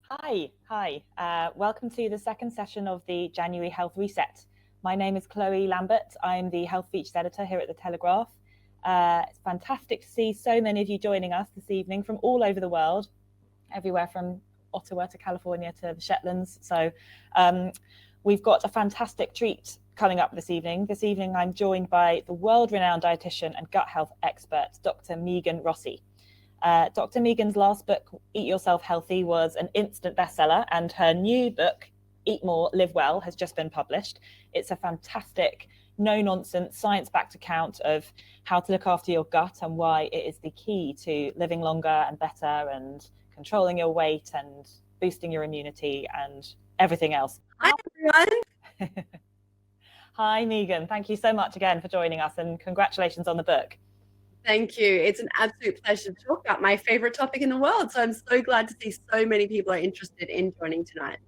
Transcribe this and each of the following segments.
Hi. Welcome to the second session of the January Health Reset. My name is Chloe Lambert. I'm the Health Features Editor here at The Telegraph. It's fantastic to see so many of you joining us this evening from all over the world, everywhere from Ottawa to California to the Shetlands. So we've got a fantastic treat coming up this evening. This evening, I'm joined by the world-renowned dietitian and gut health expert, Dr. Megan Rossi. Dr. Megan's last book, Eat Yourself Healthy, was an instant bestseller, and her new book, Eat More, Live Well, has just been published. It's a fantastic, no-nonsense, science-backed account of how to look after your gut and why it is the key to living longer and better and controlling your weight and boosting your immunity and everything else. Hi, everyone. Hi, Megan. Thank you so much again for joining us, and congratulations on the book. Thank you. It's an absolute pleasure to talk about my favorite topic in the world. So I'm so glad to see so many people are interested in joining tonight.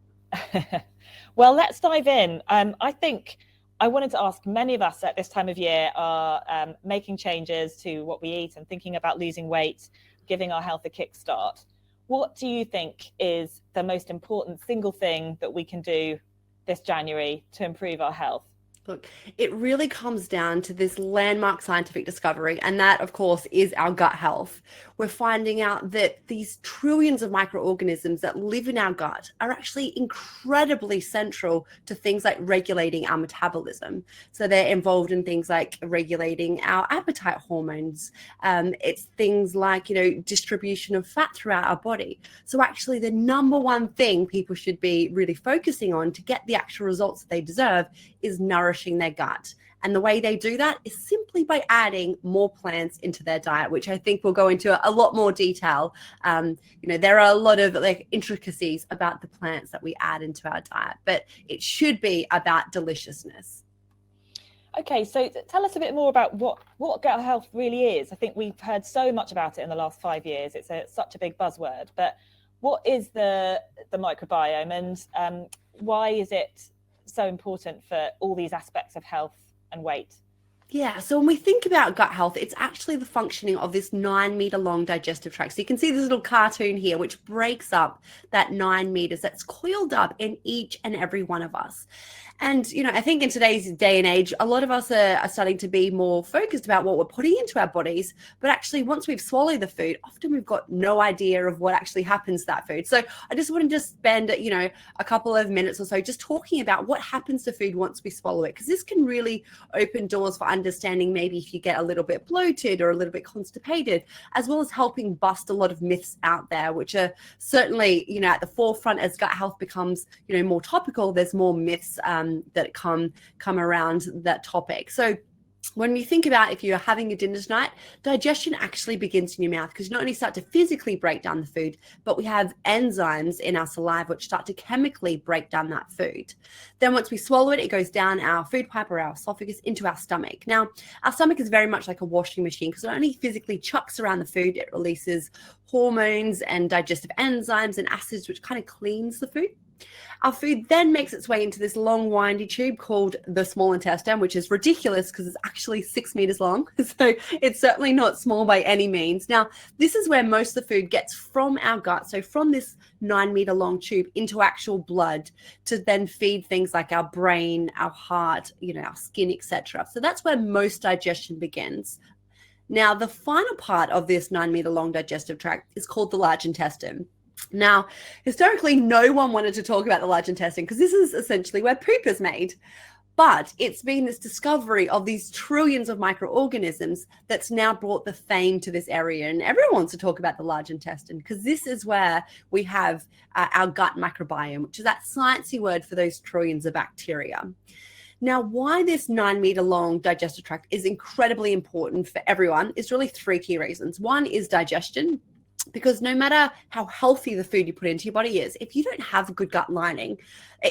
Well, let's dive in. I think I wanted to ask, many of us at this time of year are making changes to what we eat and thinking about losing weight, giving our health a kickstart. What do you think is the most important single thing that we can do this January to improve our health? Look, it really comes down to this landmark scientific discovery, and that, of course, is our gut health. We're finding out that these trillions of microorganisms that live in our gut are actually incredibly central to things like regulating our metabolism. So they're involved in things like regulating our appetite hormones. It's things like, distribution of fat throughout our body. So actually, the number one thing people should be really focusing on to get the actual results that they deserve is nourishing their gut. And the way they do that is simply by adding more plants into their diet, which I think we'll go into a lot more detail. There are a lot of intricacies about the plants that we add into our diet, but it should be about deliciousness. Okay, so tell us a bit more about what gut health really is. I think we've heard so much about it in the last 5 years. It's such a big buzzword, but what is the microbiome, and why is it so important for all these aspects of health and weight? Yeah, so when we think about gut health, it's actually the functioning of this 9-meter long digestive tract. So you can see this little cartoon here, which breaks up that 9 meters that's coiled up in each and every one of us. And, I think in today's day and age, a lot of us are starting to be more focused about what we're putting into our bodies. But actually, once we've swallowed the food, often we've got no idea of what actually happens to that food. So I just wanted to spend, a couple of minutes or so just talking about what happens to food once we swallow it, because this can really open doors for understanding maybe if you get a little bit bloated or a little bit constipated, as well as helping bust a lot of myths out there, which are certainly, at the forefront as gut health becomes, more topical. There's more myths that come around that topic. So when you think about if you're having a dinner tonight, digestion actually begins in your mouth, because you not only start to physically break down the food, but we have enzymes in our saliva which start to chemically break down that food. Then once we swallow it, it goes down our food pipe or our esophagus into our stomach. Now, our stomach is very much like a washing machine, because it only physically chucks around the food, it releases hormones and digestive enzymes and acids, which kind of cleans the food. Our food then makes its way into this long, windy tube called the small intestine, which is ridiculous because it's actually 6 meters long. So it's certainly not small by any means. Now, this is where most of the food gets from our gut. So from this 9-meter long tube into actual blood to then feed things like our brain, our heart, our skin, etc. So that's where most digestion begins. Now, the final part of this 9-meter long digestive tract is called the large intestine. Now, historically, no one wanted to talk about the large intestine because this is essentially where poop is made. But it's been this discovery of these trillions of microorganisms that's now brought the fame to this area. And everyone wants to talk about the large intestine because this is where we have our gut microbiome, which is that sciencey word for those trillions of bacteria. Now, why this 9-meter long digestive tract is incredibly important for everyone is really 3 key reasons. One is digestion. Because no matter how healthy the food you put into your body is, if you don't have a good gut lining,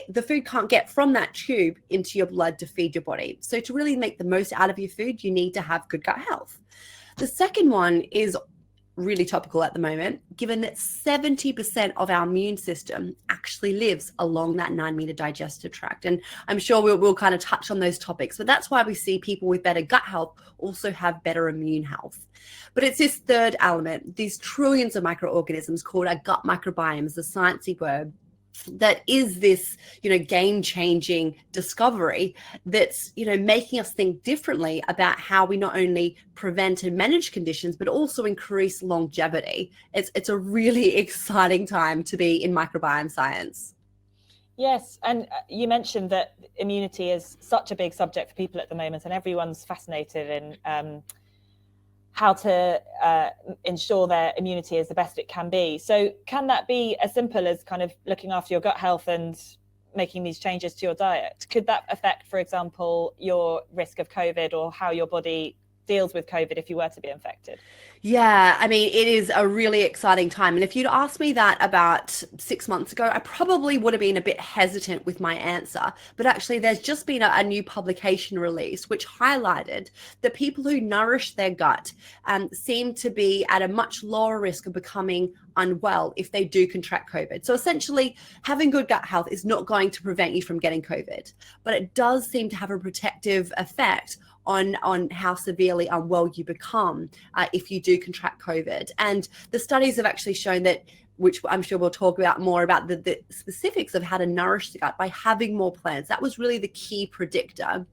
the food can't get from that tube into your blood to feed your body. So to really make the most out of your food, you need to have good gut health. The second one is really topical at the moment, given that 70% of our immune system actually lives along that 9-meter digestive tract. And I'm sure we'll kind of touch on those topics, but that's why we see people with better gut health also have better immune health. But it's this third element, these trillions of microorganisms called our gut microbiome, is the sciencey word, that is this, game-changing discovery that's, making us think differently about how we not only prevent and manage conditions, but also increase longevity. It's a really exciting time to be in microbiome science. Yes, and you mentioned that immunity is such a big subject for people at the moment, and everyone's fascinated in how to ensure their immunity is the best it can be. So can that be as simple as kind of looking after your gut health and making these changes to your diet? Could that affect, for example, your risk of COVID or how your body deals with COVID if you were to be infected? Yeah, I mean, it is a really exciting time. And if you'd asked me that about 6 months ago, I probably would have been a bit hesitant with my answer. But actually, there's just been a new publication released which highlighted that people who nourish their gut seem to be at a much lower risk of becoming unwell if they do contract COVID. So essentially, having good gut health is not going to prevent you from getting COVID, but it does seem to have a protective effect on how severely unwell you become if you do contract COVID. And the studies have actually shown that, which I'm sure we'll talk about more about the specifics of how to nourish the gut by having more plants. That was really the key predictor.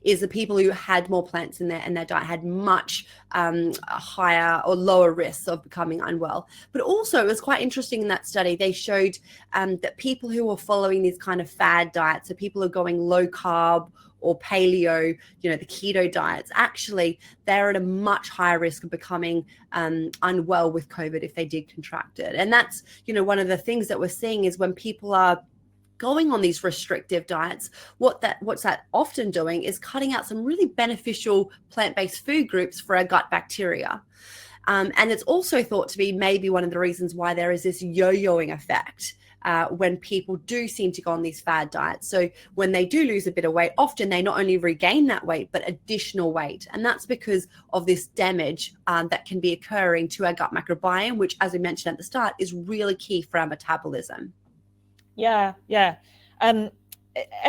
Is the people who had more plants in their diet had much higher or lower risks of becoming unwell. But also, it was quite interesting in that study, they showed that people who were following these kind of fad diets, so people who are going low carb or paleo, the keto diets, actually, they're at a much higher risk of becoming unwell with COVID if they did contract it. And that's, one of the things that we're seeing is when people are going on these restrictive diets, what's that often doing is cutting out some really beneficial plant-based food groups for our gut bacteria. And it's also thought to be maybe one of the reasons why there is this yo-yoing effect when people do seem to go on these fad diets. So when they do lose a bit of weight, often they not only regain that weight, but additional weight. And that's because of this damage that can be occurring to our gut microbiome, which, as we mentioned at the start, is really key for our metabolism. Yeah. And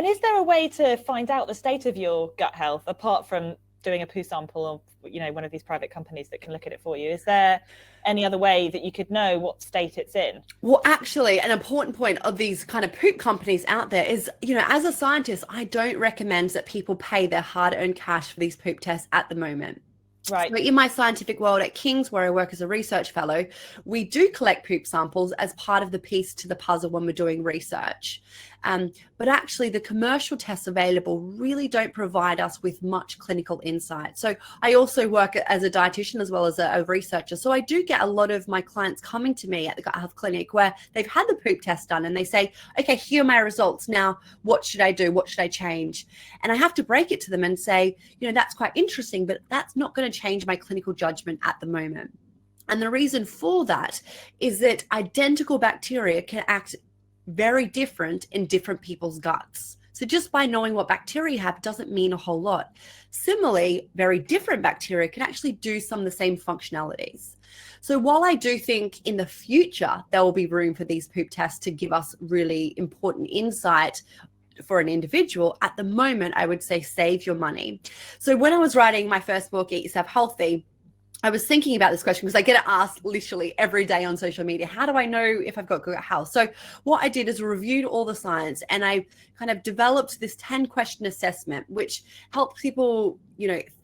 is there a way to find out the state of your gut health apart from doing a poo sample of, one of these private companies that can look at it for you? Is there any other way that you could know what state it's in? Well, actually, an important point of these kind of poop companies out there is, as a scientist, I don't recommend that people pay their hard-earned cash for these poop tests at the moment. Right. So in my scientific world at King's, where I work as a research fellow, we do collect poop samples as part of the piece to the puzzle when we're doing research. But actually, the commercial tests available really don't provide us with much clinical insight. So I also work as a dietitian as well as a researcher. So I do get a lot of my clients coming to me at the Gut Health Clinic where they've had the poop test done and they say, okay, here are my results. Now, what should I do? What should I change? And I have to break it to them and say, that's quite interesting, but that's not going to change my clinical judgment at the moment. And the reason for that is that identical bacteria can act very different in different people's guts. So just by knowing what bacteria you have doesn't mean a whole lot. Similarly, very different bacteria can actually do some of the same functionalities. So while I do think in the future there will be room for these poop tests to give us really important insight for an individual, at the moment I would say save your money. So when I was writing my first book, Eat Yourself Healthy, I was thinking about this question because I get it asked literally every day on social media. How do I know if I've got good health? So what I did is reviewed all the science and I kind of developed this 10-question assessment, which helps people,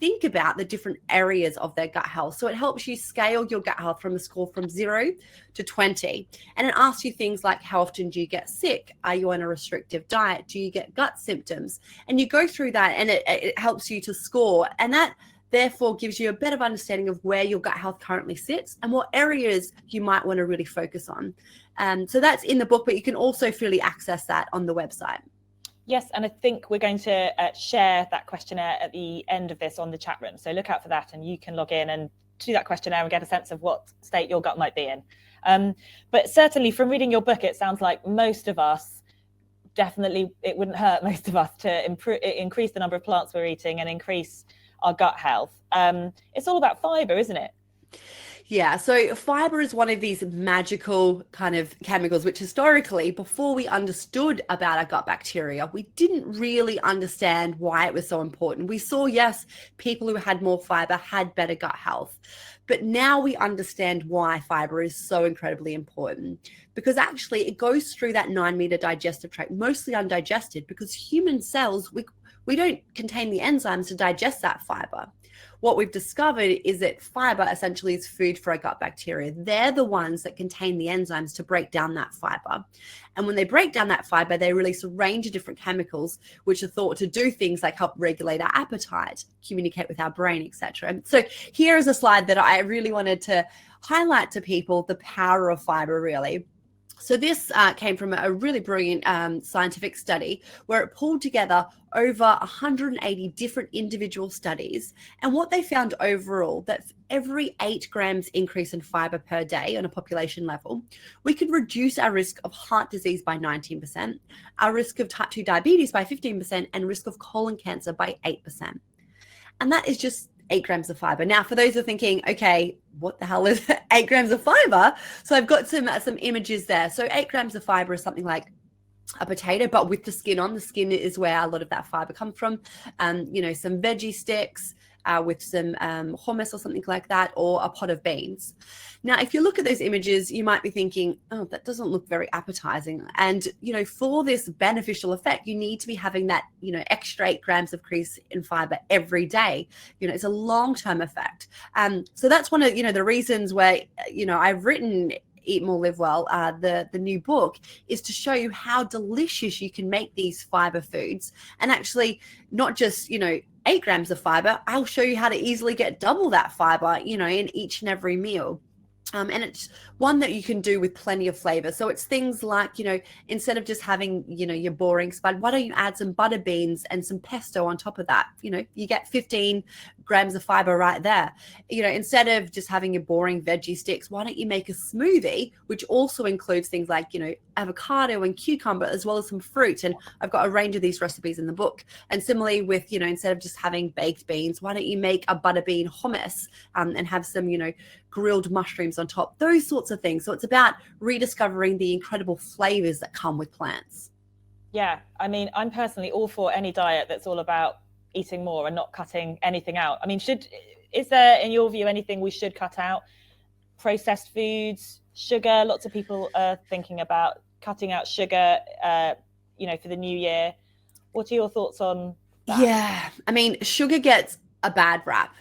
think about the different areas of their gut health. So it helps you scale your gut health from a score from 0 to 20. And it asks you things like, how often do you get sick? Are you on a restrictive diet? Do you get gut symptoms? And you go through that and it helps you to score. And that therefore gives you a better understanding of where your gut health currently sits and what areas you might want to really focus on. So that's in the book, but you can also freely access that on the website. Yes, and I think we're going to share that questionnaire at the end of this on the chat room. So look out for that and you can log in and do that questionnaire and get a sense of what state your gut might be in. But certainly from reading your book, it sounds like most of us, definitely it wouldn't hurt most of us to increase the number of plants we're eating and increase our gut health. It's all about fiber, isn't it? Yeah, so fiber is one of these magical kind of chemicals, which historically, before we understood about our gut bacteria, we didn't really understand why it was so important. We saw, yes, people who had more fiber had better gut health, but now we understand why fiber is so incredibly important, because actually it goes through that 9-meter digestive tract, mostly undigested, because human cells, we don't contain the enzymes to digest that fiber. What we've discovered is that fiber essentially is food for our gut bacteria. They're the ones that contain the enzymes to break down that fiber. And when they break down that fiber, they release a range of different chemicals, which are thought to do things like help regulate our appetite, communicate with our brain, etc. So here is a slide that I really wanted to highlight to people the power of fiber, really. So this came from a really brilliant scientific study where it pulled together over 180 different individual studies. And what they found overall, that every 8 grams increase in fiber per day on a population level, we could reduce our risk of heart disease by 19%, our risk of type 2 diabetes by 15%, and risk of colon cancer by 8%. And that is just 8 grams of fiber. Now, for those who are thinking, okay, what the hell is 8 grams of fiber? So I've got some images there. So 8 grams of fiber is something like a potato, but with the skin on. The skin is where a lot of that fiber comes from. Some veggie sticks with some hummus or something like that, or a pot of beans. Now, if you look at those images, you might be thinking, oh, that doesn't look very appetizing. And, for this beneficial effect, you need to be having that, extra 8 grams of increase in fiber every day. It's a long-term effect. So that's one of, the reasons where, I've written Eat More, Live Well, the new book, is to show you how delicious you can make these fiber foods. And actually not just, 8 grams of fiber, I'll show you how to easily get double that fiber, in each and every meal. And it's one that you can do with plenty of flavor. So it's things like, instead of just having, your boring spud, why don't you add some butter beans and some pesto on top of that? You get 15 grams of fiber right there. Instead of just having your boring veggie sticks, why don't you make a smoothie, which also includes things like, avocado and cucumber, as well as some fruit. And I've got a range of these recipes in the book. And similarly with, instead of just having baked beans, why don't you make a butter bean hummus and have some, grilled mushrooms on top, those sorts of things. So it's about rediscovering the incredible flavors that come with plants. Yeah, I mean, I'm personally all for any diet that's all about eating more and not cutting anything out. I mean, is there, in your view, anything we should cut out? Processed foods, sugar. Lots of people are thinking about cutting out sugar, for the new year. What are your thoughts on that? Yeah, I mean, sugar gets a bad rap.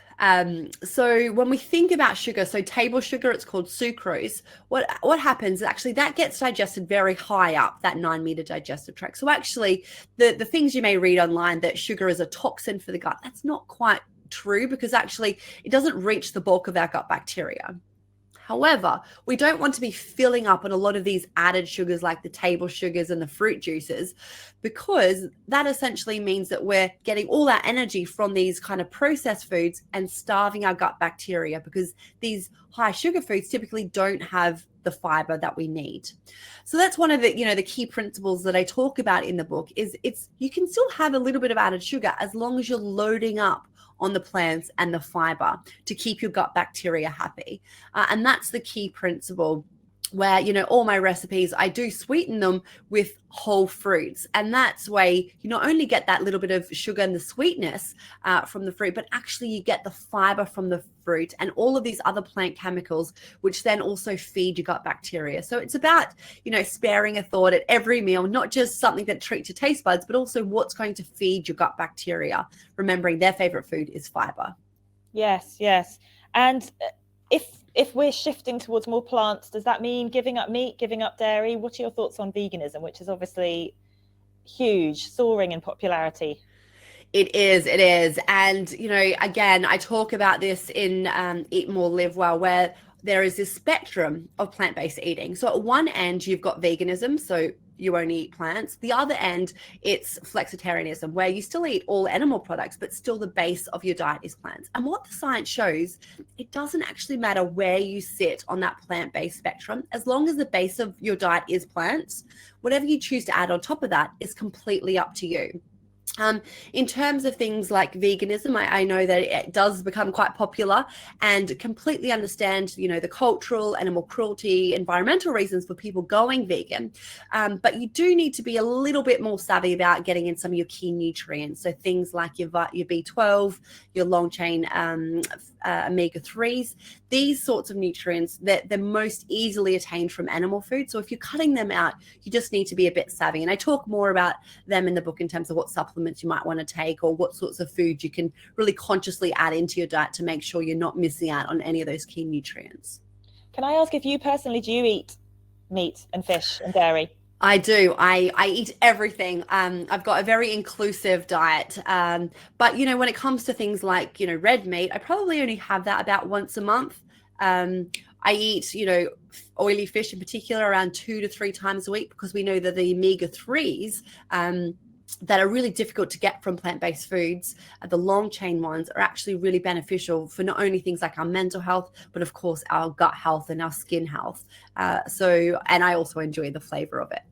So when we think about sugar, so table sugar, it's called sucrose. What happens is actually that gets digested very high up that 9-meter digestive tract. So actually the things you may read online that sugar is a toxin for the gut, that's not quite true, because actually it doesn't reach the bulk of our gut bacteria. However, we don't want to be filling up on a lot of these added sugars like the table sugars and the fruit juices, because that essentially means that we're getting all that energy from these kind of processed foods and starving our gut bacteria, because these high sugar foods typically don't have the fiber that we need. So that's one of the, the key principles that I talk about in the book is you can still have a little bit of added sugar as long as you're loading up on the plants and the fiber to keep your gut bacteria happy. And that's the key principle, where, all my recipes, I do sweeten them with whole fruits. And that's where you not only get that little bit of sugar and the sweetness from the fruit, but actually you get the fiber from the fruit and all of these other plant chemicals, which then also feed your gut bacteria. So it's about, sparing a thought at every meal, not just something that treats your taste buds, but also what's going to feed your gut bacteria, remembering their favorite food is fiber. Yes. And if we're shifting towards more plants, does that mean giving up meat, giving up dairy? What are your thoughts on veganism, which is obviously huge, soaring in popularity? It is. And, again, I talk about this in Eat More, Live Well, where there is this spectrum of plant-based eating. So at one end, you've got veganism, so you only eat plants. The other end, it's flexitarianism, where you still eat all animal products, but still the base of your diet is plants. And what the science shows, it doesn't actually matter where you sit on that plant-based spectrum. As long as the base of your diet is plants, whatever you choose to add on top of that is completely up to you. In terms of things like veganism, I know that it does become quite popular, and completely understand, the cultural, animal cruelty, environmental reasons for people going vegan. But you do need to be a little bit more savvy about getting in some of your key nutrients. So things like your B12, your long chain omega-3s, these sorts of nutrients that they're most easily attained from animal food. So if you're cutting them out, you just need to be a bit savvy. And I talk more about them in the book in terms of what supplements you might want to take, or what sorts of food you can really consciously add into your diet to make sure you're not missing out on any of those key nutrients. Can I ask if you personally, do you eat meat and fish and dairy? I do. I eat everything. I've got a very inclusive diet. But, when it comes to things like, red meat, I probably only have that about once a month. I eat, oily fish in particular around 2 to 3 times a week, because we know that the omega-3s, that are really difficult to get from plant-based foods, the long chain ones, are actually really beneficial for not only things like our mental health, but of course our gut health and our skin health. And I also enjoy the flavor of it.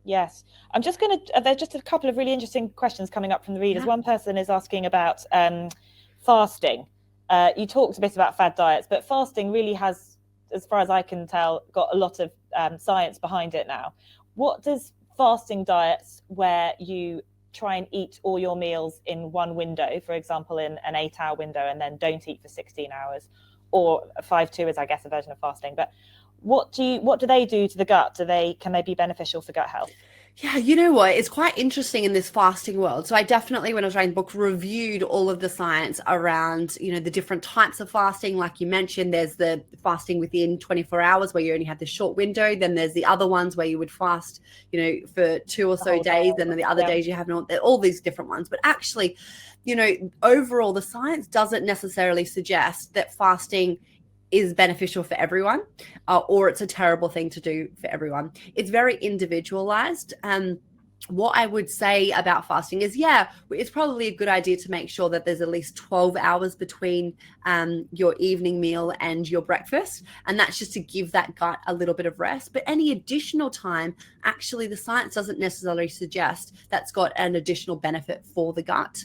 Yes. There's just a couple of really interesting questions coming up from the readers. Yeah. One person is asking about fasting. You talked a bit about fad diets, but fasting really has, as far as I can tell, got a lot of science behind it now. What does fasting diets, where you try and eat all your meals in one window, for example, in an 8-hour window, and then don't eat for 16 hours, or 5-2 is, I guess, a version of fasting. But what do they do to the gut? Can they be beneficial for gut health? Yeah, you know what? It's quite interesting in this fasting world. So I definitely, when I was writing the book, reviewed all of the science around, the different types of fasting. Like you mentioned, there's the fasting within 24 hours where you only have this short window. Then there's the other ones where you would fast, for 2 or so days. And then the other days you have all these different ones. But actually, overall, the science doesn't necessarily suggest that fasting is beneficial for everyone, or it's a terrible thing to do for everyone. It's very individualized. What I would say about fasting is, it's probably a good idea to make sure that there's at least 12 hours between your evening meal and your breakfast. And that's just to give that gut a little bit of rest. But any additional time, actually, the science doesn't necessarily suggest that's got an additional benefit for the gut.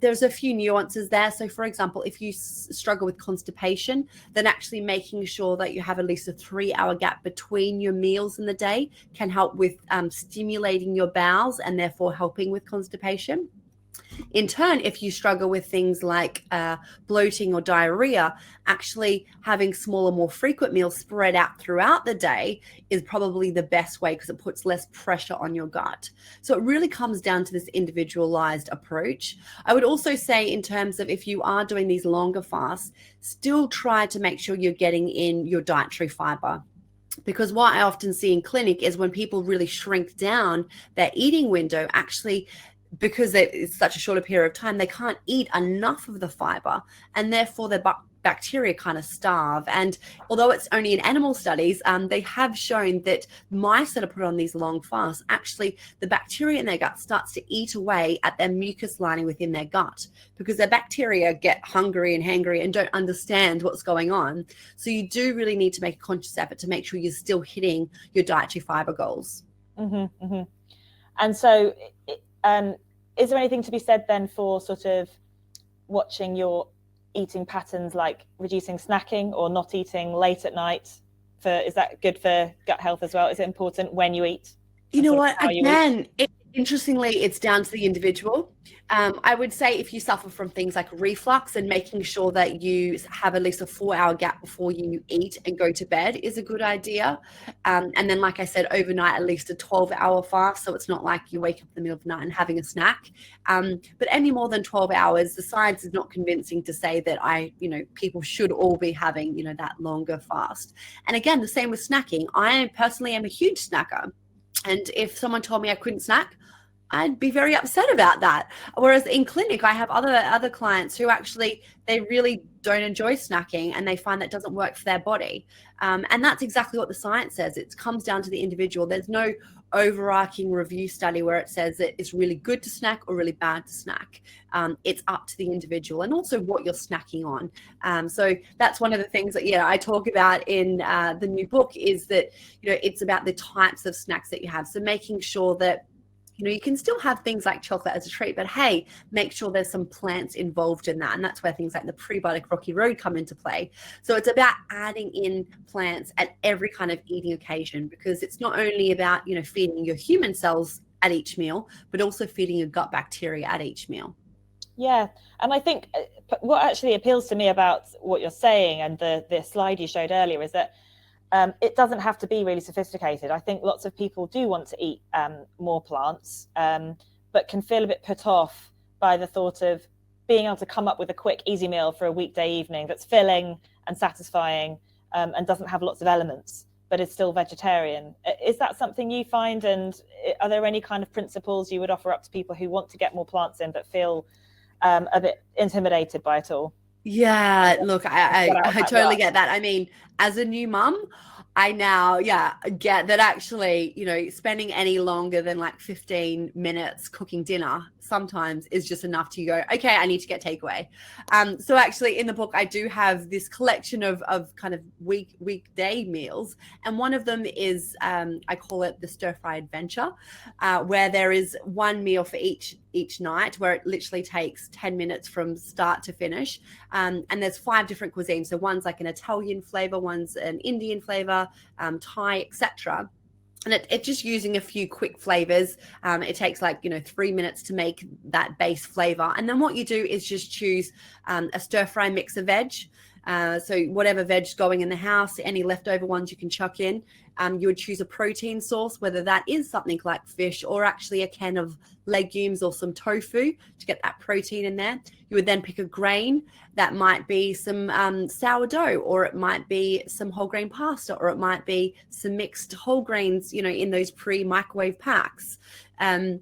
There's a few nuances there. So, for example, if you struggle with constipation, then actually making sure that you have at least a 3-hour gap between your meals in the day can help with stimulating your bowels and therefore helping with constipation. In turn, if you struggle with things like bloating or diarrhea, actually having smaller, more frequent meals spread out throughout the day is probably the best way, because it puts less pressure on your gut. So it really comes down to this individualized approach. I would also say, in terms of if you are doing these longer fasts, still try to make sure you're getting in your dietary fiber. Because what I often see in clinic is when people really shrink down their eating window, actually, because it's such a shorter period of time, they can't eat enough of the fiber, and therefore their bacteria kind of starve. And although it's only in animal studies, they have shown that mice that are put on these long fasts, actually the bacteria in their gut starts to eat away at their mucus lining within their gut, because their bacteria get hungry and hangry and don't understand what's going on. So you do really need to make a conscious effort to make sure you're still hitting your dietary fiber goals. Mm-hmm, mm-hmm. And so is there anything to be said then for sort of watching your eating patterns, like reducing snacking or not eating late at night? Is that good for gut health as well? Is it important when you eat? You know what? Again, interestingly, it's down to the individual. I would say if you suffer from things like reflux, and making sure that you have at least a 4-hour gap before you eat and go to bed is a good idea. And then, like I said, overnight, at least a 12-hour fast. So it's not like you wake up in the middle of the night and having a snack. But any more than 12 hours, the science is not convincing to say that people should all be having, that longer fast. And again, the same with snacking. I personally am a huge snacker. And if someone told me I couldn't snack, I'd be very upset about that. Whereas in clinic, I have other clients who actually, they really don't enjoy snacking, and they find that doesn't work for their body. And that's exactly what the science says. It comes down to the individual. There's no overarching review study where it says that it's really good to snack or really bad to snack. It's up to the individual, and also what you're snacking on. So that's one of the things that I talk about in the new book, is that it's about the types of snacks that you have. So making sure that You know, you can still have things like chocolate as a treat, but hey, make sure there's some plants involved in that. And that's where things like the prebiotic rocky road come into play. So it's about adding in plants at every kind of eating occasion, because it's not only about, you know, feeding your human cells at each meal, but also feeding your gut bacteria at each meal. Yeah, and I think what actually appeals to me about what you're saying and the slide you showed earlier is that it doesn't have to be really sophisticated. I think lots of people do want to eat more plants, but can feel a bit put off by the thought of being able to come up with a quick, easy meal for a weekday evening that's filling and satisfying, and doesn't have lots of elements, but is still vegetarian. Is that something you find? And are there any kind of principles you would offer up to people who want to get more plants in but feel a bit intimidated by it all? Yeah, look, I totally get that. I mean, as a new mum, I now, get that actually, you know, spending any longer than like 15 minutes cooking dinner sometimes is just enough to go, okay, I need to get takeaway. So actually in the book, I do have this collection of kind of weekday meals. And one of them is, I call it the stir fry adventure, where there is one meal for each night, where it literally takes 10 minutes from start to finish. And there's 5 different cuisines. So one's like an Italian flavor, one's an Indian flavor, Thai, etc. And it's just using a few quick flavors. It takes like, 3 minutes to make that base flavor. And then what you do is just choose a stir fry mix of veg. So whatever veg's going in the house, any leftover ones you can chuck in. You would choose a protein source, whether that is something like fish or actually a can of legumes or some tofu to get that protein in there. You would then pick a grain. That might be some sourdough, or it might be some whole grain pasta, or it might be some mixed whole grains, in those pre-microwave packs. And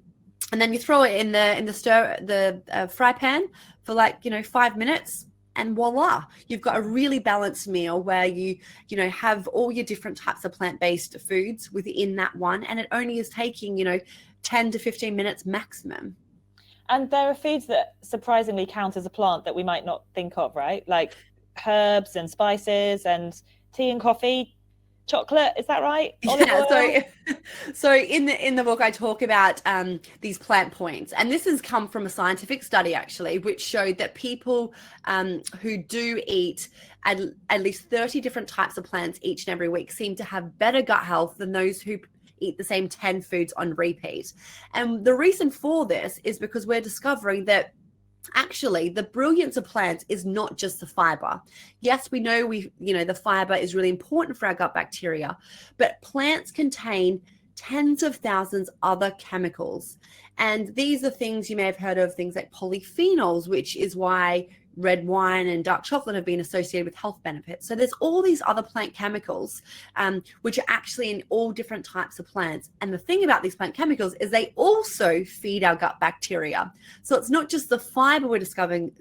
then you throw it in the fry pan for 5 minutes. And voila, you've got a really balanced meal where you have all your different types of plant-based foods within that one. And it only is taking, 10 to 15 minutes maximum. And there are foods that surprisingly count as a plant that we might not think of, right? Like herbs and spices and tea and coffee, chocolate. Is that right? Yeah. So in the book, I talk about these plant points, and this has come from a scientific study actually, which showed that people who do eat at least 30 different types of plants each and every week seem to have better gut health than those who eat the same 10 foods on repeat. And the reason for this is because we're discovering that actually the brilliance of plants is not just the fiber. Yes, we know the fiber is really important for our gut bacteria, but plants contain tens of thousands other chemicals. And these are things you may have heard of, things like polyphenols, which is why red wine and dark chocolate have been associated with health benefits. So there's all these other plant chemicals, which are actually in all different types of plants. And the thing about these plant chemicals is they also feed our gut bacteria. So it's not just the fiber we're discovering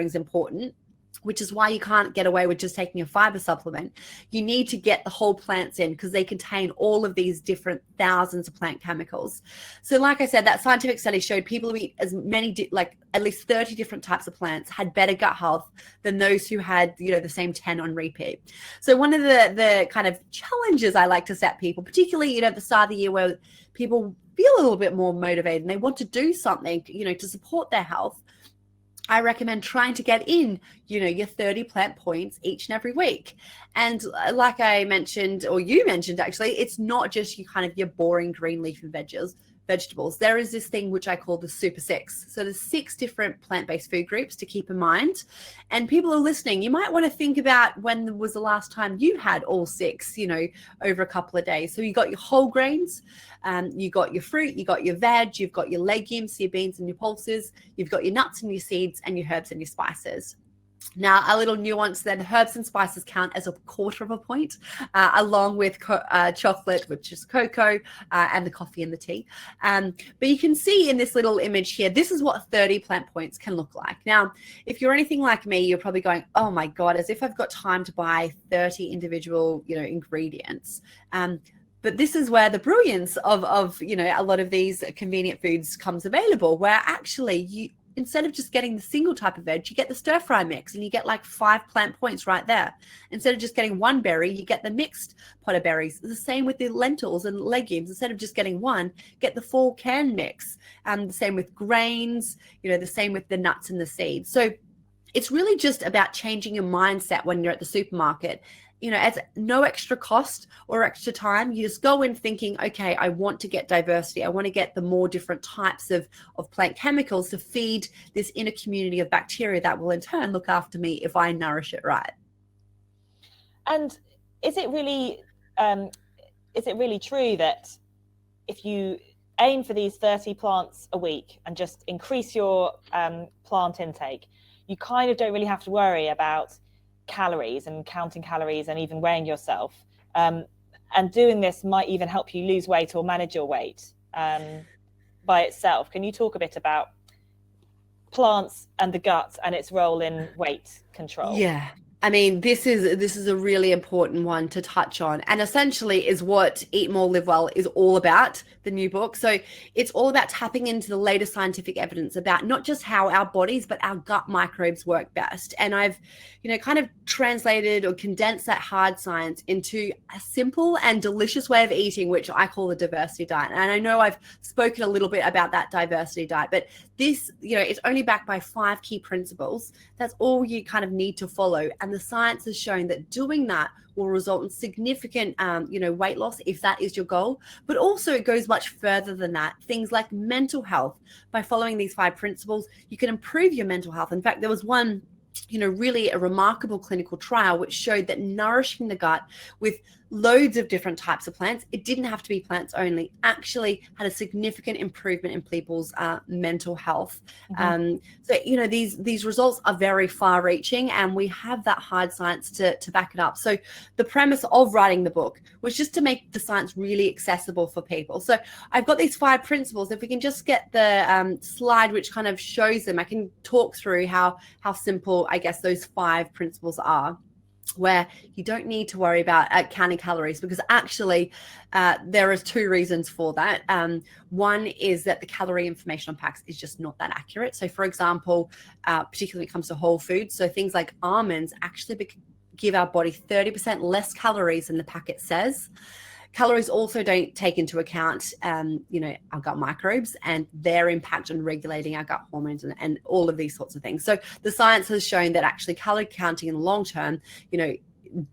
is important, which is why you can't get away with just taking a fiber supplement. You need to get the whole plants in because they contain all of these different thousands of plant chemicals. So like I said, that scientific study showed people who eat as many, at least 30 different types of plants had better gut health than those who had, the same 10 on repeat. So one of the kind of challenges I like to set people, particularly, at the start of the year where people feel a little bit more motivated and they want to do something, to support their health, I recommend trying to get in, your 30 plant points each and every week. And like I mentioned, or you mentioned actually, it's not just your boring green leafy vegetables. There is this thing which I call the Super Six. So there's 6 different plant-based food groups to keep in mind. And people are listening, you might want to think about when was the last time you had all 6, over a couple of days. So you got your whole grains, you got your fruit, you got your veg, you've got your legumes, your beans and your pulses, you've got your nuts and your seeds and your herbs and your spices. Now, a little nuance then, herbs and spices count as a quarter of a point, along with chocolate, which is cocoa, and the coffee and the tea. But you can see in this little image here, this is what 30 plant points can look like. Now, if you're anything like me, you're probably going, oh my God, as if I've got time to buy 30 individual, ingredients. But this is where the brilliance of a lot of these convenient foods comes available, where actually instead of just getting the single type of veg, you get the stir fry mix and you get like 5 plant points right there. Instead of just getting one berry, you get the mixed pot of berries. The same with the lentils and legumes. Instead of just getting one, get the full can mix. The same with grains, the same with the nuts and the seeds. So it's really just about changing your mindset when you're at the supermarket. At no extra cost or extra time, you just go in thinking, okay, I want to get diversity. I want to get the more different types of plant chemicals to feed this inner community of bacteria that will in turn look after me if I nourish it right. And is it really true that if you aim for these 30 plants a week and just increase your plant intake, you kind of don't really have to worry about calories and counting calories and even weighing yourself, and doing this might even help you lose weight or manage your weight by itself? Can you talk a bit about plants and the gut and its role in weight control? Yeah, I mean, this is a really important one to touch on, and essentially is what Eat More Live Well is all about, the new book. So it's all about tapping into the latest scientific evidence about not just how our bodies, but our gut microbes work best. And I've, kind of translated or condensed that hard science into a simple and delicious way of eating, which I call the diversity diet. And I know I've spoken a little bit about that diversity diet, but this, it's only backed by 5 key principles. That's all you kind of need to follow. And the science has shown that doing that will result in significant, weight loss if that is your goal. But also it goes much further than that. Things like mental health. By following these 5 principles, you can improve your mental health. In fact, there was one, really a remarkable clinical trial which showed that nourishing the gut with loads of different types of plants, it didn't have to be plants only, actually had a significant improvement in people's mental health. So these results are very far reaching, and we have that hard science to back it up. So the premise of writing the book was just to make the science really accessible for people. So I've got these 5 principles. If we can just get the slide which kind of shows them, I can talk through how simple, I guess, those 5 principles are, where you don't need to worry about counting calories, because actually there are 2 reasons for that. One is that the calorie information on packs is just not that accurate. So for example, particularly when it comes to whole foods, so things like almonds actually give our body 30% less calories than the packet says. Calories also don't take into account, our gut microbes and their impact on regulating our gut hormones and all of these sorts of things. So the science has shown that actually calorie counting in the long term,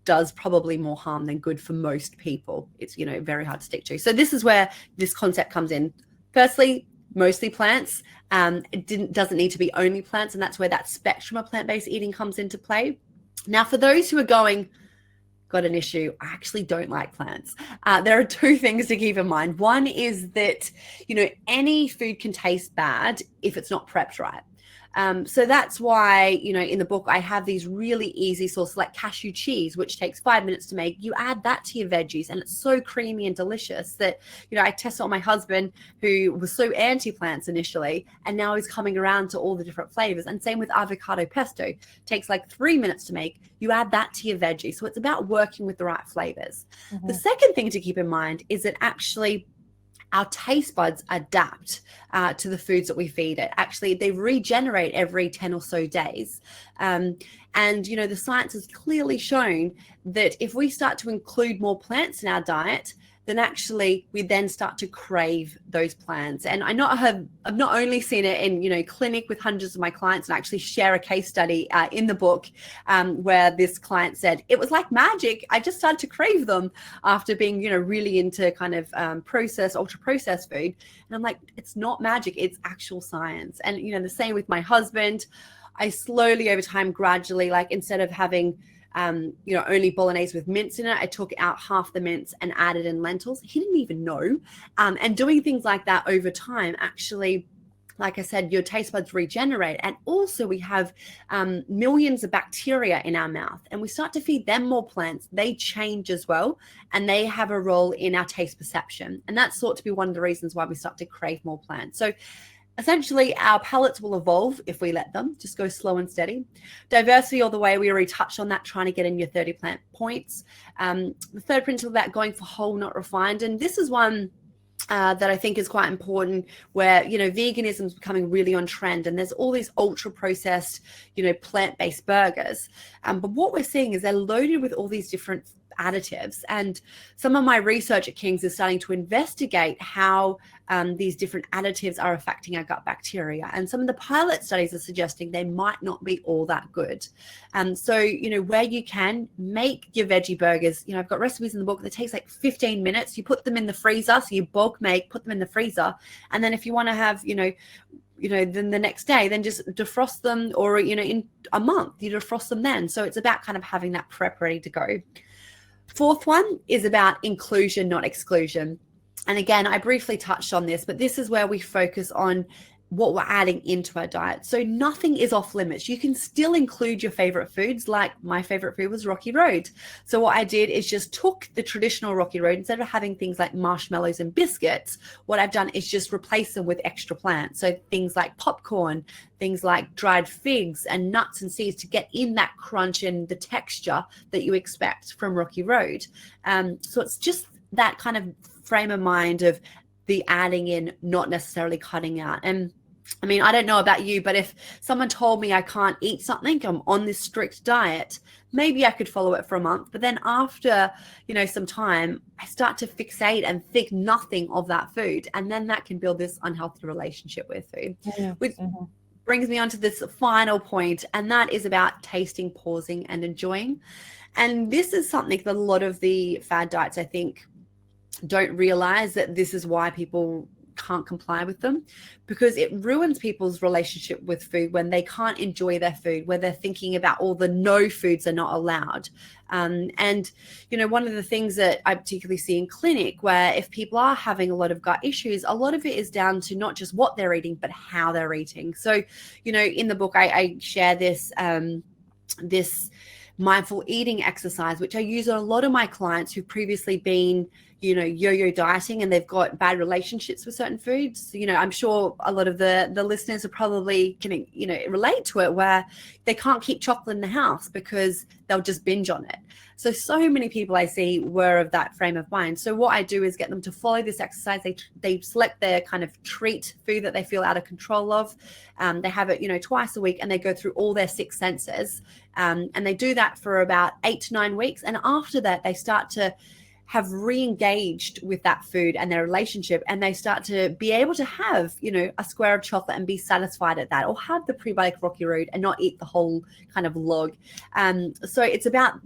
does probably more harm than good for most people. It's, very hard to stick to. So this is where this concept comes in. Firstly, mostly plants. It doesn't need to be only plants, and that's where that spectrum of plant-based eating comes into play. Now, for those who are going, got an issue, I actually don't like plants, there are 2 things to keep in mind. One is that, any food can taste bad if it's not prepped right. So that's why, in the book, I have these really easy sauces like cashew cheese, which takes 5 minutes to make. You add that to your veggies and it's so creamy and delicious that, I tested on my husband, who was so anti-plants initially, and now he's coming around to all the different flavors. And same with avocado pesto. It takes like 3 minutes to make. You add that to your veggies. So it's about working with the right flavors. Mm-hmm. The second thing to keep in mind is that actually our taste buds adapt to the foods that we feed it. Actually, they regenerate every 10 or so days. And, the science has clearly shown that if we start to include more plants in our diet, then actually we then start to crave those plants. And I've not only seen it in, clinic with hundreds of my clients, and actually share a case study in the book where this client said, it was like magic. I just started to crave them after being, really into kind of ultra processed food. And I'm like, it's not magic, it's actual science. And, the same with my husband. I slowly over time, gradually, like instead of having only bolognese with mince in it, I took out half the mince and added in lentils. He didn't even know. And doing things like that over time, actually, like I said, your taste buds regenerate. And also we have millions of bacteria in our mouth, and we start to feed them more plants. They change as well, and they have a role in our taste perception. And that's thought to be one of the reasons why we start to crave more plants. So essentially, our palates will evolve if we let them. Just go slow and steady. Diversity all the way. We already touched on that, trying to get in your 30 plant points. The third principle about going for whole, not refined. And this is one that I think is quite important, where, veganism is becoming really on trend, and there's all these ultra processed, plant-based burgers. But what we're seeing is they're loaded with all these different additives. And some of my research at King's is starting to investigate how these different additives are affecting our gut bacteria. And some of the pilot studies are suggesting they might not be all that good. So, where you can, make your veggie burgers. I've got recipes in the book that takes like 15 minutes. You put them in the freezer. So you bulk make, put them in the freezer. And then if you want to have, then the next day, then just defrost them, or, in a month, you defrost them then. So it's about kind of having that prep ready to go. Fourth one is about inclusion, not exclusion. And again, I briefly touched on this, but this is where we focus on what we're adding into our diet. So nothing is off limits. You can still include your favorite foods. Like my favorite food was Rocky Road. So what I did is just took the traditional Rocky Road. Instead of having things like marshmallows and biscuits, what I've done is just replace them with extra plants. So things like popcorn, things like dried figs and nuts and seeds, to get in that crunch and the texture that you expect from Rocky Road. So it's just that kind of frame of mind of the adding in, not necessarily cutting out. And I mean, I don't know about you, but if someone told me I can't eat something, I'm on this strict diet, maybe I could follow it for a month. But then after, some time, I start to fixate and think nothing of that food. And then that can build this unhealthy relationship with food, which brings me on to this final point. And that is about tasting, pausing, and enjoying. And this is something that a lot of the fad diets, I think, don't realize, that this is why people can't comply with them, because it ruins people's relationship with food when they can't enjoy their food, where they're thinking about all the no foods are not allowed. And one of the things that I particularly see in clinic, where if people are having a lot of gut issues, a lot of it is down to not just what they're eating, but how they're eating. So, in the book, I share this mindful eating exercise, which I use on a lot of my clients who've previously been, yo-yo dieting, and they've got bad relationships with certain foods. I'm sure a lot of the listeners are probably can, relate to it, where they can't keep chocolate in the house because they'll just binge on it. So many people I see were of that frame of mind. So what I do is get them to follow this exercise. They select their kind of treat food that they feel out of control of. They have it, twice a week, and they go through all their 6 senses. And they do that for about 8 to 9 weeks. And after that, they start to have re-engaged with that food and their relationship, and they start to be able to have, a square of chocolate and be satisfied at that, or have the prebiotic Rocky Road and not eat the whole kind of log. So it's about,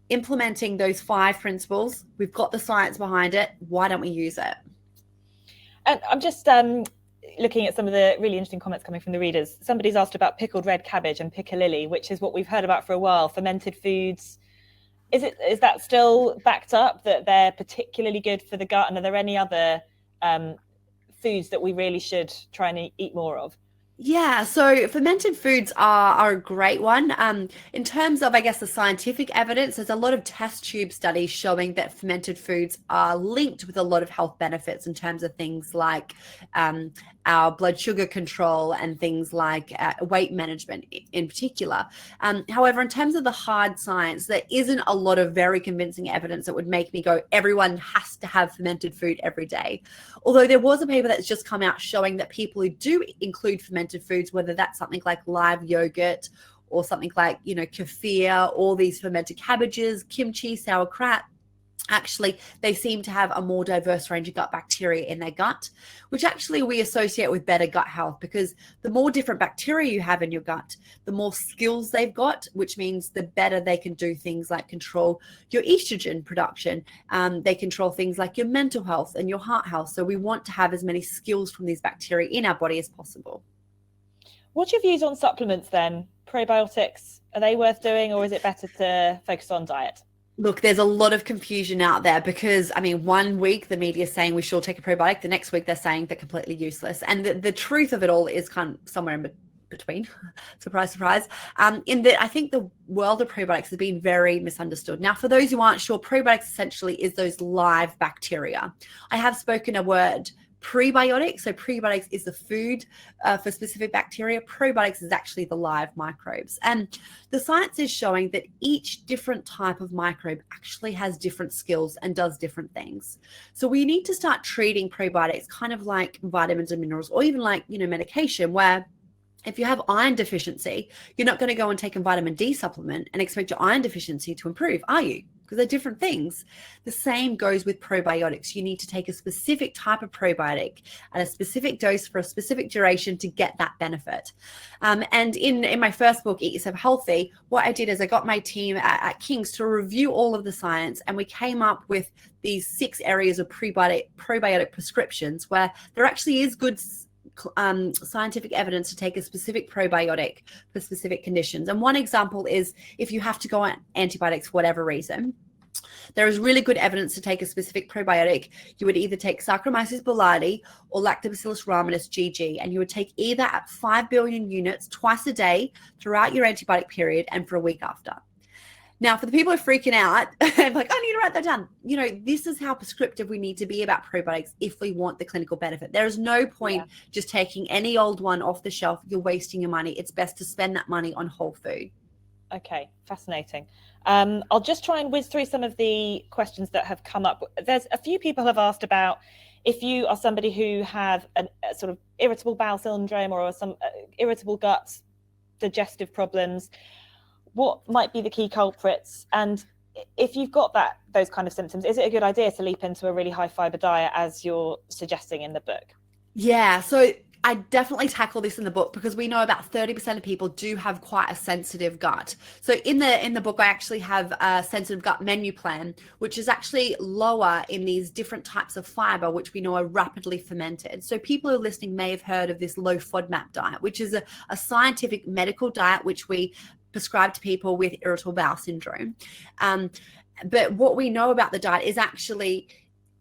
implementing those 5 principles. We've got the science behind it. Why don't we use it? And I'm just looking at some of the really interesting comments coming from the readers. Somebody's asked about pickled red cabbage and piccalilli, which is what we've heard about for a while, fermented foods. Is that still backed up, that they're particularly good for the gut? And are there any other foods that we really should try and eat more of? Yeah, so fermented foods are a great one. In terms of, I guess, the scientific evidence, there's a lot of test tube studies showing that fermented foods are linked with a lot of health benefits in terms of things like our blood sugar control and things like weight management in particular. However, in terms of the hard science, there isn't a lot of very convincing evidence that would make me go, everyone has to have fermented food every day. Although there was a paper that's just come out showing that people who do include fermented foods, whether that's something like live yogurt or something like, kefir, all these fermented cabbages, kimchi, sauerkraut, actually they seem to have a more diverse range of gut bacteria in their gut, which actually we associate with better gut health, because the more different bacteria you have in your gut, the more skills they've got, which means the better they can do things like control your estrogen production. They control things like your mental health and your heart health. So we want to have as many skills from these bacteria in our body as possible. What's your views on supplements then? Probiotics, are they worth doing, or is it better to focus on diet? Look, there's a lot of confusion out there, because, one week the media is saying we should take a probiotic. The next week they're saying they're completely useless. And the truth of it all is kind of somewhere in between. Surprise, surprise. I think the world of probiotics has been very misunderstood. Now, for those who aren't sure, probiotics essentially is those live bacteria. I have spoken a word prebiotics. So prebiotics is the food for specific bacteria. Probiotics is actually the live microbes. And the science is showing that each different type of microbe actually has different skills and does different things. So we need to start treating probiotics kind of like vitamins and minerals, or even like, medication, where if you have iron deficiency, you're not going to go and take a vitamin D supplement and expect your iron deficiency to improve, are you? Because they're different things. The same goes with probiotics. You need to take a specific type of probiotic at a specific dose for a specific duration to get that benefit. And in my first book, Eat Yourself Healthy, what I did is I got my team at King's to review all of the science, and we came up with these 6 areas of probiotic prescriptions where there actually is good scientific evidence to take a specific probiotic for specific conditions. And one example is if you have to go on antibiotics for whatever reason, there is really good evidence to take a specific probiotic. You would either take Saccharomyces boulardii or Lactobacillus rhamnosus GG, and you would take either at 5 billion units twice a day throughout your antibiotic period and for a week after. Now, for the people who are freaking out, I'm like, I need to write that down. This is how prescriptive we need to be about probiotics if we want the clinical benefit. There is no point just taking any old one off the shelf. You're wasting your money. It's best to spend that money on whole food. Okay, fascinating. I'll just try and whiz through some of the questions that have come up. There's a few people have asked about if you are somebody who have a sort of irritable bowel syndrome or some irritable gut, digestive problems, what might be the key culprits? And if you've got those kind of symptoms, is it a good idea to leap into a really high fiber diet as you're suggesting in the book? Yeah, so I definitely tackle this in the book because we know about 30% of people do have quite a sensitive gut. So in the book, I actually have a sensitive gut menu plan, which is actually lower in these different types of fiber, which we know are rapidly fermented. So people who are listening may have heard of this low FODMAP diet, which is a scientific medical diet, which we prescribe to people with irritable bowel syndrome. But what we know about the diet is actually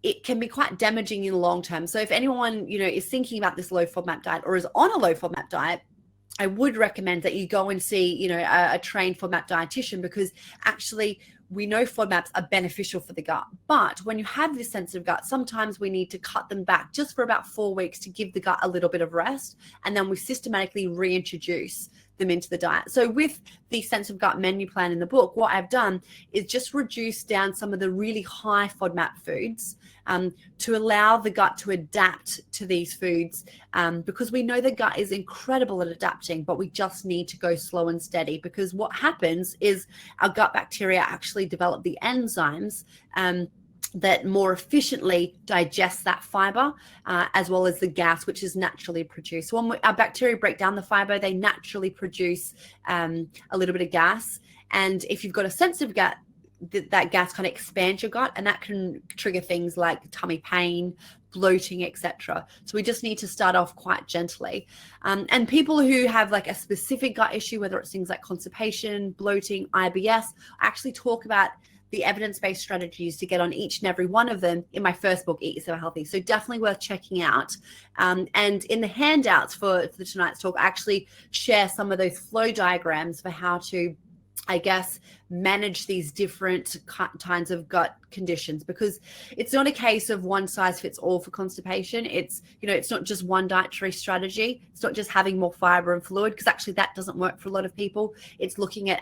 it can be quite damaging in the long term. So if anyone, is thinking about this low FODMAP diet or is on a low FODMAP diet, I would recommend that you go and see, a trained FODMAP dietitian, because actually we know FODMAPs are beneficial for the gut. But when you have this sensitive gut, sometimes we need to cut them back just for about 4 weeks to give the gut a little bit of rest. And then we systematically reintroduce them into the diet. So with the sensitive gut menu plan in the book, what I've done is just reduce down some of the really high FODMAP foods to allow the gut to adapt to these foods, because we know the gut is incredible at adapting, but we just need to go slow and steady, because what happens is our gut bacteria actually develop the enzymes that more efficiently digest that fiber, as well as the gas, which is naturally produced. So when our bacteria break down the fiber, they naturally produce a little bit of gas. And if you've got a sensitive gut, that gas kind of expands your gut, and that can trigger things like tummy pain, bloating, etc. So we just need to start off quite gently. And people who have like a specific gut issue, whether it's things like constipation, bloating, IBS, I actually talk about the evidence-based strategies to get on each and every one of them in my first book, Eat Yourself Healthy. So definitely worth checking out. And in the handouts for tonight's talk, I actually share some of those flow diagrams for how to, I guess, manage these different kinds of gut conditions, because it's not a case of one size fits all for constipation. It's, it's not just one dietary strategy. It's not just having more fiber and fluid, because actually that doesn't work for a lot of people. It's looking at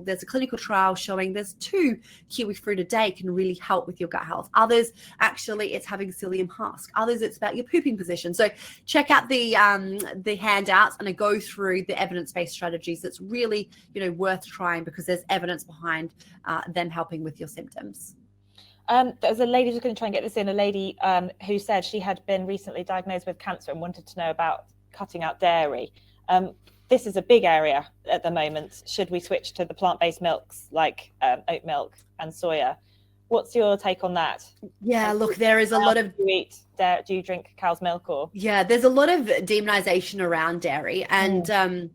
there's a clinical trial showing there's 2 kiwi fruit a day can really help with your gut health. Others, actually, it's having psyllium husk. Others, it's about your pooping position. So check out the handouts, and I go through the evidence-based strategies. That's really, worth trying, because there's evidence behind them helping with your symptoms. There's a lady, just going to try and get this in, a lady who said she had been recently diagnosed with cancer and wanted to know about cutting out dairy. This is a big area at the moment. Should we switch to the plant-based milks like oat milk and soya? What's your take on that? Yeah, look, there is a lot of... Do you drink cow's milk or? Yeah, there's a lot of demonization around dairy. And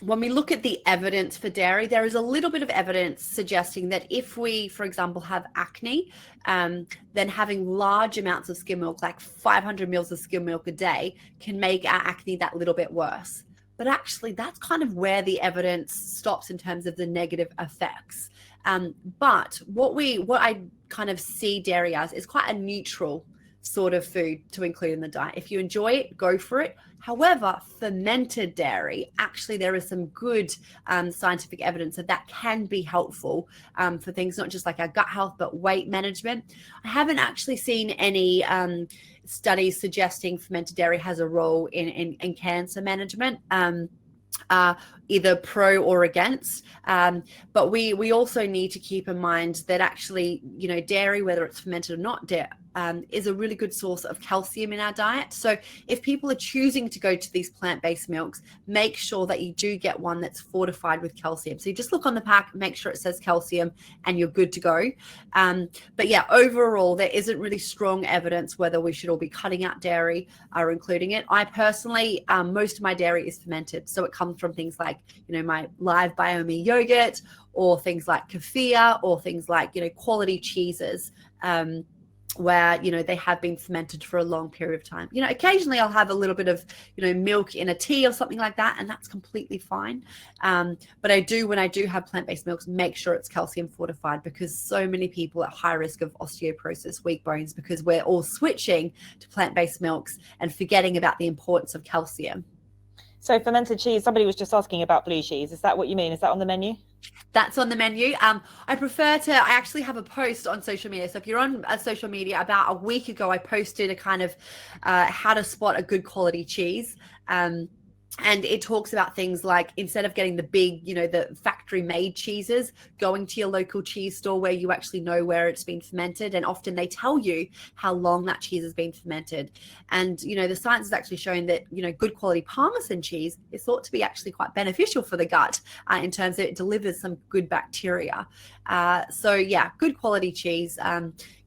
when we look at the evidence for dairy, there is a little bit of evidence suggesting that if we, for example, have acne, then having large amounts of skim milk, like 500 mils of skim milk a day, can make our acne that little bit worse. But actually, that's kind of where the evidence stops in terms of the negative effects. But what I kind of see dairy as is quite a neutral sort of food to include in the diet. If you enjoy it, go for it. However, fermented dairy, actually there is some good scientific evidence that can be helpful for things not just like our gut health, but weight management. I haven't actually seen any studies suggesting fermented dairy has a role in cancer management. Either pro or against, but we also need to keep in mind that actually, dairy, whether it's fermented or not, is a really good source of calcium in our diet. So if people are choosing to go to these plant-based milks, make sure that you do get one that's fortified with calcium. So you just look on the pack, make sure it says calcium, and you're good to go. But yeah, overall, there isn't really strong evidence whether we should all be cutting out dairy or including it. I personally, most of my dairy is fermented. So it comes from things like, my live Biomi yogurt, or things like kefir, or things like, quality cheeses, where, they have been fermented for a long period of time. Occasionally I'll have a little bit of, milk in a tea or something like that, and that's completely fine. But when I do have plant-based milks, make sure it's calcium fortified, because so many people are at high risk of osteoporosis, weak bones, because we're all switching to plant-based milks and forgetting about the importance of calcium. So fermented cheese, somebody was just asking about blue cheese. Is that what you mean? Is that on the menu? That's on the menu. I actually have a post on social media. So if you're on social media, about a week ago, I posted a kind of how to spot a good quality cheese. And it talks about things like, instead of getting the big, the factory made cheeses, going to your local cheese store where you actually know where it's been fermented. And often they tell you how long that cheese has been fermented. And, the science is actually showing that, good quality Parmesan cheese is thought to be actually quite beneficial for the gut in terms of it delivers some good bacteria. So yeah, good quality cheese,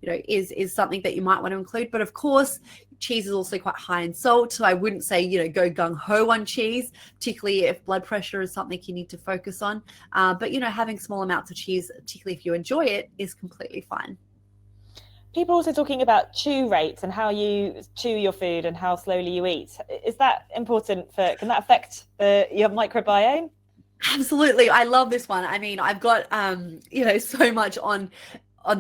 is something that you might want to include. But of course, cheese is also quite high in salt, so I wouldn't say, go gung-ho on cheese, particularly if blood pressure is something you need to focus on. But, having small amounts of cheese, particularly if you enjoy it, is completely fine. People are also talking about chew rates and how you chew your food and how slowly you eat. Is that important can that affect your microbiome? Absolutely. I love this one. I mean, I've got, so much on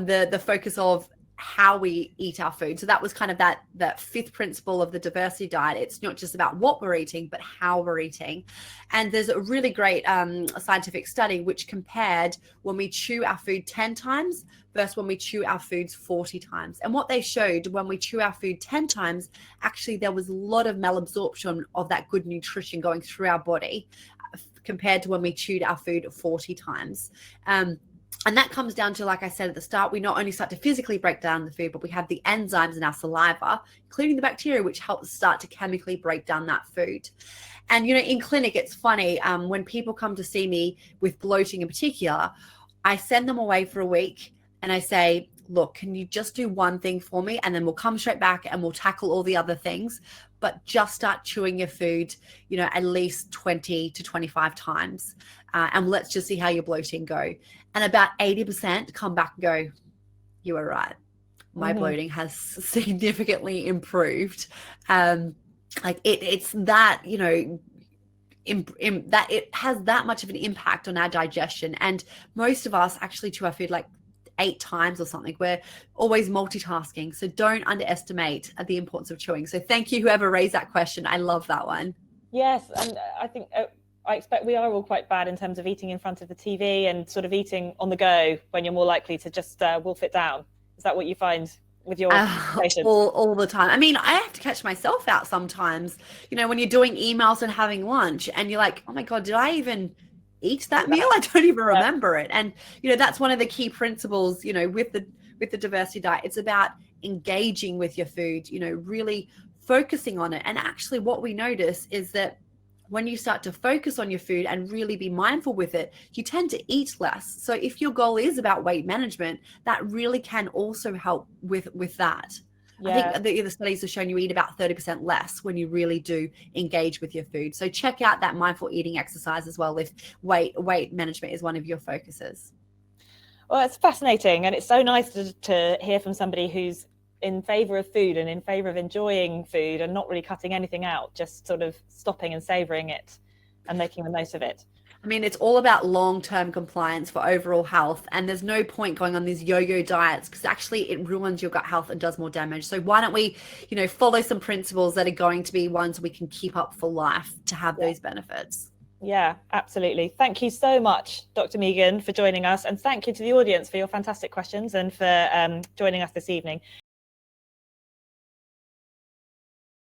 the focus of how we eat our food. So that was kind of that fifth principle of the diversity diet. It's not just about what we're eating, but how we're eating. And there's a really great scientific study which compared when we chew our food 10 times versus when we chew our foods 40 times. And what they showed, when we chew our food 10 times, actually there was a lot of malabsorption of that good nutrition going through our body compared to when we chewed our food 40 times. And that comes down to, like I said at the start, we not only start to physically break down the food, but we have the enzymes in our saliva, including the bacteria, which helps start to chemically break down that food. And, in clinic, it's funny, when people come to see me with bloating in particular, I send them away for a week and I say, look, can you just do one thing for me? And then we'll come straight back and we'll tackle all the other things. But just start chewing your food, at least 20 to 25 times. And let's just see how your bloating go. And about 80% come back and go, you were right. My bloating has significantly improved. It's that, that it has that much of an impact on our digestion. And most of us actually chew our food like 8 times or something. We're always multitasking. So don't underestimate the importance of chewing. So thank you, whoever raised that question. I love that one. Yes. And I think I expect we are all quite bad in terms of eating in front of the TV and sort of eating on the go when you're more likely to just wolf it down. Is that what you find with your patients? All the time. I mean, I have to catch myself out sometimes, when you're doing emails and having lunch and you're like, oh my God, did I even eat that meal? I don't even remember it. And, that's one of the key principles, with the diversity diet. It's about engaging with your food, really focusing on it. And actually what we notice is that when you start to focus on your food and really be mindful with it, you tend to eat less. So if your goal is about weight management, that really can also help with that. Yeah. I think the studies have shown you eat about 30% less when you really do engage with your food. So check out that mindful eating exercise as well if weight management is one of your focuses. Well, it's fascinating. And it's so nice to hear from somebody who's in favor of food and in favor of enjoying food and not really cutting anything out, just sort of stopping and savoring it and making the most of it. I mean, it's all about long-term compliance for overall health, and there's no point going on these yo-yo diets because actually it ruins your gut health and does more damage. So why don't we, follow some principles that are going to be ones we can keep up for life to have those benefits? Yeah, absolutely. Thank you so much, Dr. Megan, for joining us. And thank you to the audience for your fantastic questions and for joining us this evening.